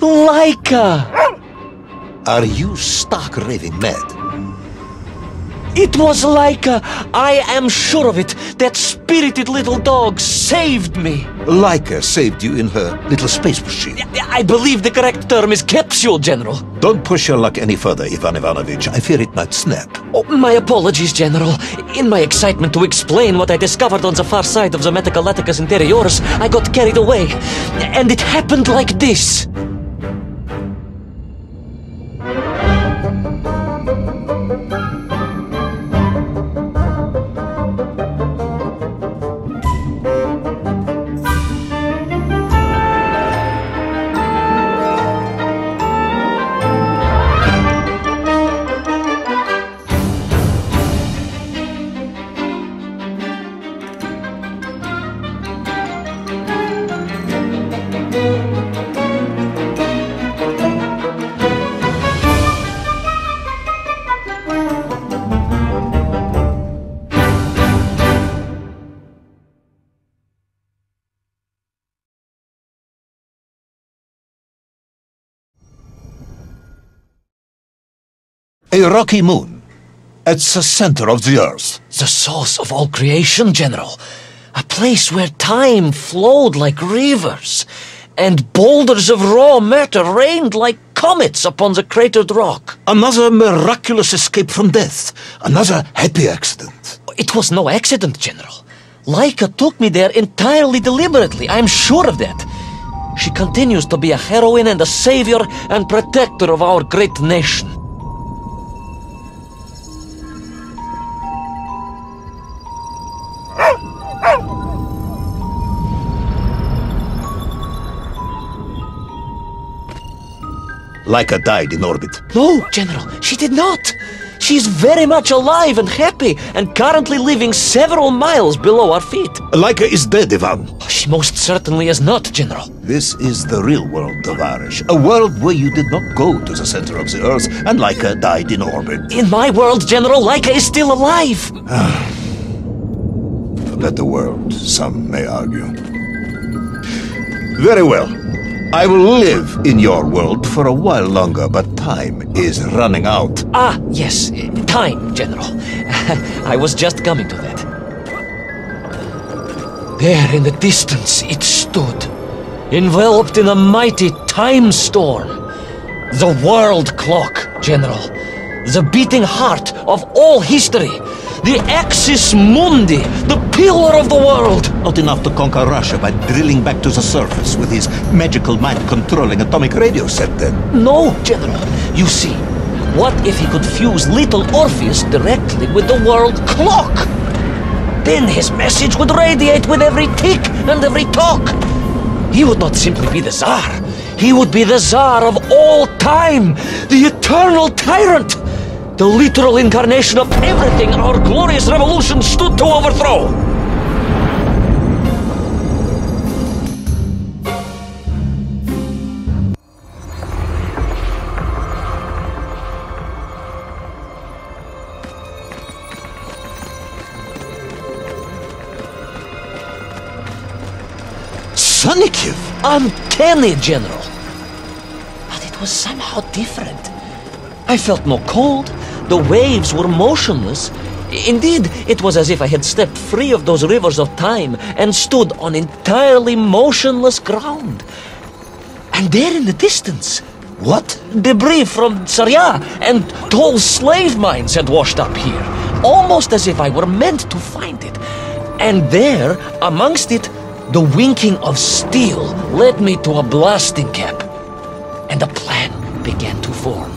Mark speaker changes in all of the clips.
Speaker 1: Laika!
Speaker 2: Are you stark raving mad?
Speaker 1: It was Laika! I am sure of it! That spirited little dog saved me!
Speaker 2: Laika saved you in her little space machine.
Speaker 1: I believe the correct term is capsule, General.
Speaker 2: Don't push your luck any further, Ivan Ivanovich. I fear it might snap.
Speaker 1: Oh, my apologies, General. In my excitement to explain what I discovered on the far side of the Metagalacticus Interiorus, I got carried away. And it happened like this.
Speaker 2: A rocky moon. It's the center of the Earth.
Speaker 1: The source of all creation, General. A place where time flowed like rivers, and boulders of raw matter rained like comets upon the cratered rock.
Speaker 2: Another miraculous escape from death. Another happy accident.
Speaker 1: It was no accident, General. Laika took me there entirely deliberately, I'm sure of that. She continues to be a heroine and a savior and protector of our great nation.
Speaker 2: Laika died in orbit.
Speaker 1: No, General, she did not. She's very much alive and happy, and currently living several miles below our feet.
Speaker 2: Laika is dead, Ivan.
Speaker 1: She most certainly is not, General.
Speaker 2: This is the real world, Tovarish. A world where you did not go to the center of the Earth, and Laika died in orbit.
Speaker 1: In my world, General, Laika is still alive.
Speaker 2: A better world, some may argue. Very well. I will live in your world for a while longer, but time is running out.
Speaker 1: Ah, yes, time, General. I was just coming to that. There in the distance it stood, enveloped in a mighty time storm. The world clock, General. The beating heart of all history. The axis mundi, the pillar of the world.
Speaker 2: Not enough to conquer Russia by drilling back to the surface with his magical mind-controlling atomic radio set, then?
Speaker 1: No, General. You see, what if he could fuse Little Orpheus directly with the world clock? Then his message would radiate with every tick and every talk. He would not simply be the Tsar. He would be the Tsar of all time, the eternal tyrant. The literal incarnation of everything our glorious revolution stood to overthrow.
Speaker 2: Sonikiv!
Speaker 1: Uncanny, General. But it was somehow different. I felt no cold. The waves were motionless. Indeed, it was as if I had stepped free of those rivers of time and stood on entirely motionless ground. And there in the distance...
Speaker 2: What?
Speaker 1: Debris from Syria and tall slave mines had washed up here. Almost as if I were meant to find it. And there, amongst it, the winking of steel led me to a blasting cap. And a plan began to form.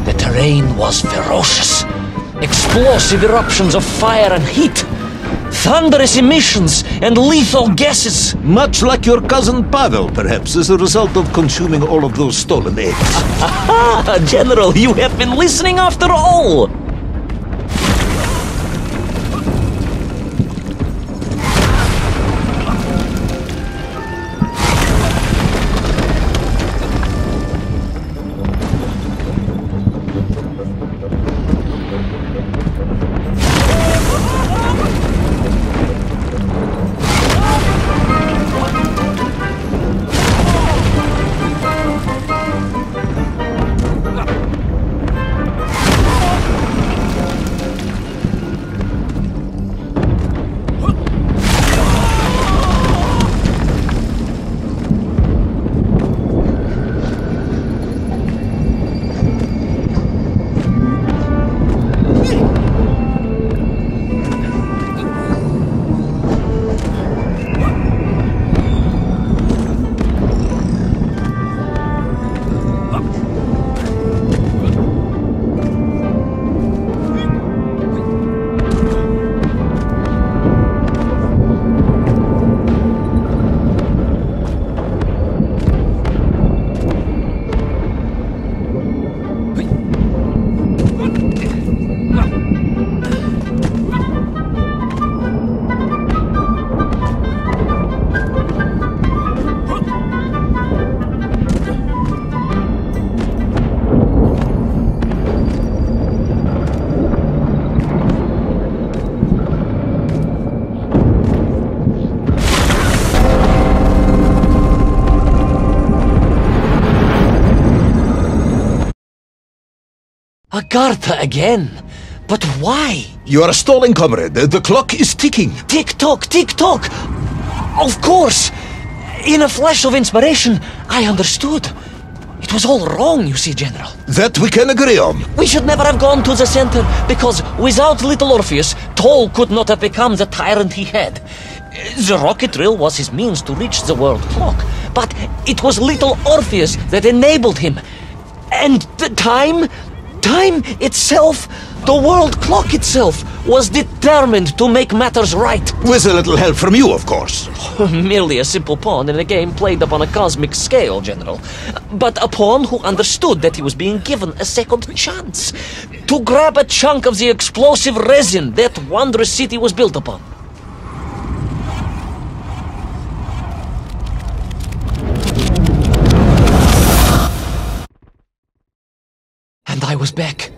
Speaker 1: The terrain was ferocious. Explosive eruptions of fire and heat. Thunderous emissions and lethal gases.
Speaker 2: Much like your cousin Pavel, perhaps, as a result of consuming all of those stolen eggs.
Speaker 1: Aha! General, you have been listening after all! Agartha again? But why?
Speaker 2: You are stalling, comrade. The clock is ticking.
Speaker 1: Tick-tock, tick-tock! Of course! In a flash of inspiration, I understood. It was all wrong, you see, General.
Speaker 2: That we can agree on.
Speaker 1: We should never have gone to the center, because without Little Orpheus, Toll could not have become the tyrant he had. The rocket drill was his means to reach the world clock, but it was Little Orpheus that enabled him. And the time itself, the world clock itself, was determined to make matters right.
Speaker 2: With a little help from you, of course.
Speaker 1: Merely a simple pawn in a game played upon a cosmic scale, General. But a pawn who understood that he was being given a second chance to grab a chunk of the explosive resin that wondrous city was built upon. And I was back.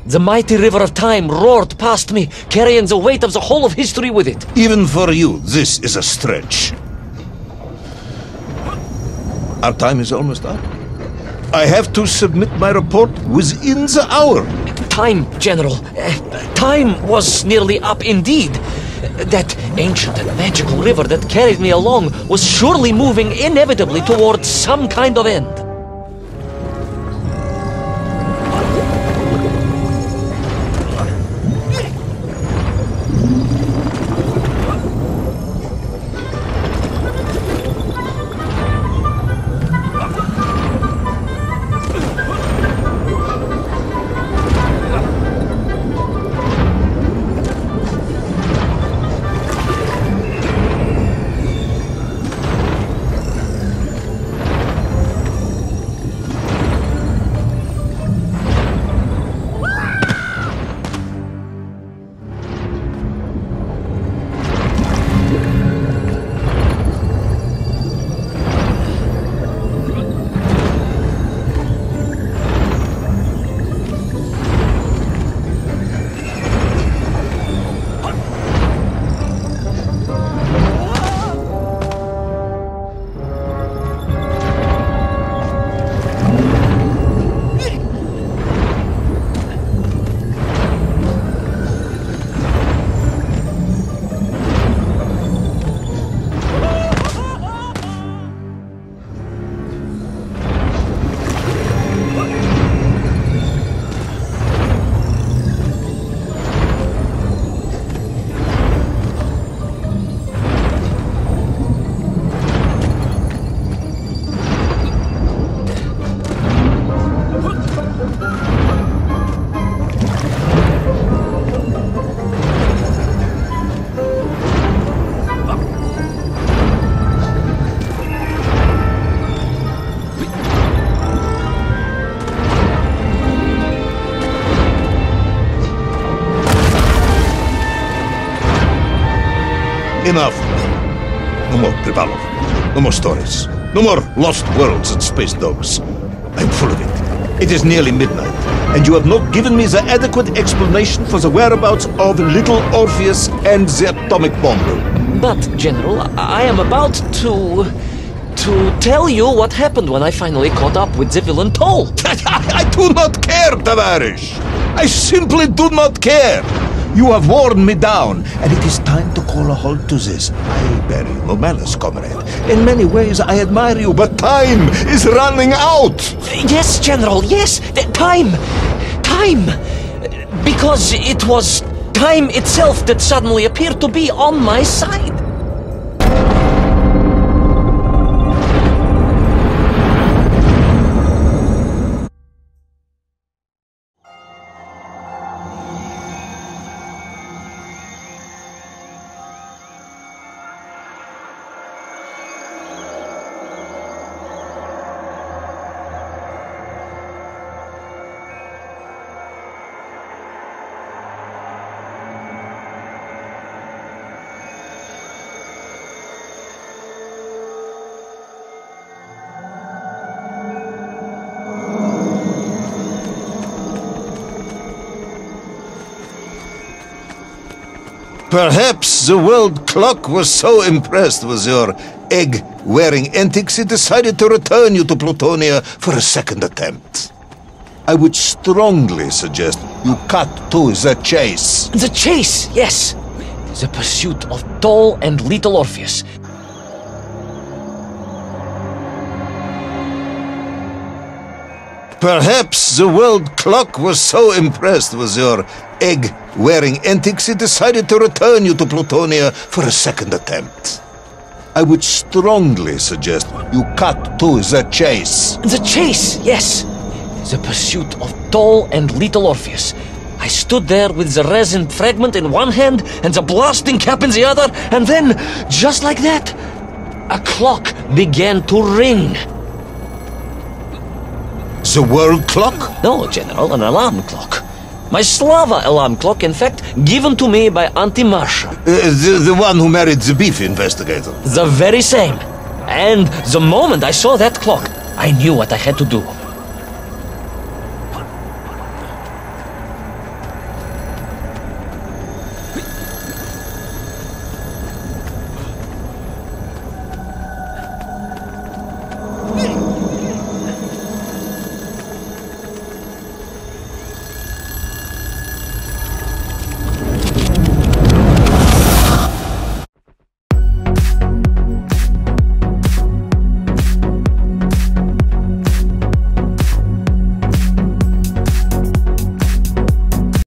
Speaker 1: The mighty river of time roared past me, carrying the weight of the whole of history with it.
Speaker 2: Even for you, this is a stretch. Our time is almost up. I have to submit my report within the hour.
Speaker 1: Time, General. Time was nearly up indeed. That ancient and magical river that carried me along was surely moving inevitably towards some kind of end.
Speaker 2: Enough. No more Privalov. No more stories. No more lost worlds and space dogs. I'm full of it. It is nearly midnight, and you have not given me the adequate explanation for the whereabouts of Little Orpheus and the atomic bomb.
Speaker 1: But, General, I am about to tell you what happened when I finally caught up with the villain Toll.
Speaker 2: I do not care, Tavarish. I simply do not care. You have worn me down, and it is time to call a halt to this. I bear you no malice, comrade. In many ways, I admire you, but time is running out.
Speaker 1: Yes, General, yes. Time. Because it was time itself that suddenly appeared to be on my side.
Speaker 2: Perhaps the world clock was so impressed with your egg-wearing antics it decided to return you to Plutonia for a second attempt. I would strongly suggest you cut to the chase.
Speaker 1: The chase, yes. The pursuit of tall and little Orpheus.
Speaker 2: Perhaps the world clock was so impressed with your egg-wearing antics it decided to return you to Plutonia for a second attempt. I would strongly suggest you cut to the chase.
Speaker 1: The chase, yes. The pursuit of tall and little Orpheus. I stood there with the resin fragment in one hand and the blasting cap in the other, and then, just like that, a clock began to ring.
Speaker 2: The world clock?
Speaker 1: No, General, an alarm clock. My Slava alarm clock, in fact, given to me by Auntie Marsha.
Speaker 2: The one who married the beef investigator.
Speaker 1: The very same. And the moment I saw that clock, I knew what I had to do.